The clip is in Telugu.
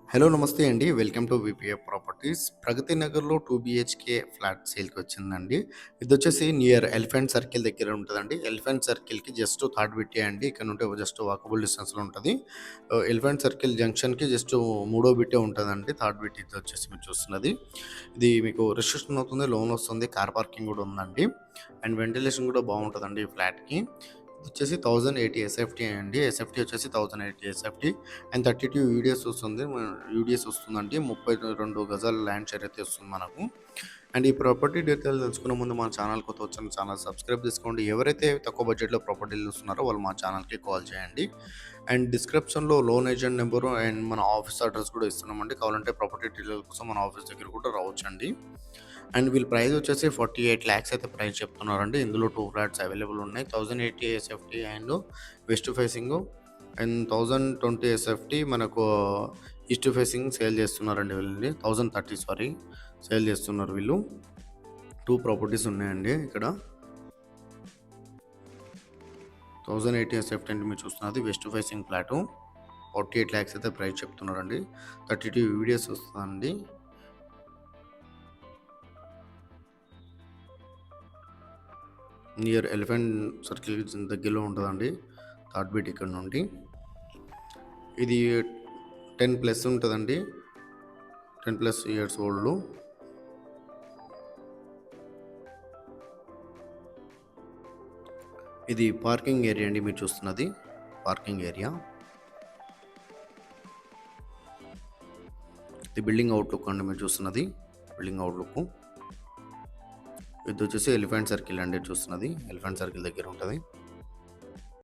హలో నమస్తే అండి. Welcome to VPF properties. Pragati నగర్‌లో 2 బీహెచ్‌కే ఫ్లాట్ సేల్‌కి వచ్చిందండి. ఇదొచ్చేసి నియర్ ఎలిఫెంట్ సర్కిల్ దగ్గర ఉంటదండి. ఎలిఫెంట్ సర్కిల్‌కి జస్ట్ థర్డ్ బిట్టే అండి. ఇక్కడ నుండి జస్ట్ వాకబుల్ డిస్టెన్స్‌లో ఉంటది. ఎలిఫెంట్ సర్కిల్ జంక్షన్‌కి జస్ట్ మూడో బిట్టే ఉంటదండి. థర్డ్ బిట్ ఇదొచ్చేసి మీరు చూస్తున్నది. ఇది మీకు రిజిస్ట్రేషన్ అవుతుంది, లోన్ వస్తుంది, కార్ పార్కింగ్ గూడా ఉందండి. అండ్ వెంటిలేషన్ గూడా బావుంటదండి ఈ ఫ్లాట్‌కి. వచ్చేసి 1080 ఎస్ఎఫ్టీ అండి. ఎస్ఎఫ్టీ వచ్చేసి 1080 ఎస్ఎఫ్టీ అండ్ 32 యూడిఎస్ వస్తుంది. యూడిఎస్ వస్తుందండి. 32 గజాల ల్యాండ్ షేర్ అయితే వస్తుంది మనకు. అండ్ ఈ ప్రాపర్టీ డీటెయిల్స్ తెలుసుకునే ముందు మన ఛానల్ కొత్త వచ్చిన ఛానల్ సబ్స్క్రైబ్ చేసుకోండి. ఎవరైతే తక్కువ బడ్జెట్‌లో ప్రాపర్టీలు చూస్తున్నారో వాళ్ళు మా ఛానల్‌కి కాల్ చేయండి. అండ్ డిస్క్రిప్షన్‌లో లోన్ ఏజెంట్ నెంబరు అండ్ మన ఆఫీస్ అడ్రస్ కూడా ఇస్తున్నామండి. కావాలంటే ప్రాపర్టీ డీటెయిల్ కోసం మన ఆఫీస్ దగ్గర కూడా రావచ్చండి. అండ్ వీళ్ళ ప్రైస్ వచ్చేసి 48 లాక్స్ అయితే ప్రైస్ చెప్తున్నారండి. ఇందులో 2 ఫ్లాట్స్ అవైలబుల్ ఉన్నాయి. 1080 SFT and west facing and 1020 SFT మనకు ఈస్ట్ ఫేసింగ్ సేల్ చేస్తున్నారండి వీళ్ళని. 1030 సారీ సేల్ చేస్తున్నారు వీళ్ళు. 2 ప్రాపర్టీస్ ఉన్నాయండి ఇక్కడ. 1080 ఎస్ఎఫ్టీ అంటే మీరు చూస్తున్నది వెస్ట్ ఫేసింగ్ ఫ్లాటు. 48 లాక్స్ అయితే ప్రైస్ చెప్తున్నారండి. 32 వీడియోస్ వస్తుందండి. నియర్ ఎలిఫెంట్ సర్కిల్ దగ్గరలో ఉంటుందండి. థర్డ్ బీట్ ఇక్కడ నుండి. ఇది 10+ ఉంటుందండి. 10+ ఇయర్స్ ఓల్డ్. ఇది పార్కింగ్ ఏరియా అండి మీరు చూస్తున్నది. Parking area. ఇది బిల్డింగ్ అవుట్లుక్ అండి మీరు చూస్తున్నది. Building outlook. ఇది వచ్చేసి ఎలిఫెంట్ సర్కిల్ అండి చూస్తున్నది. ఎలిఫెంట్ సర్కిల్ దగ్గర ఉంటుంది.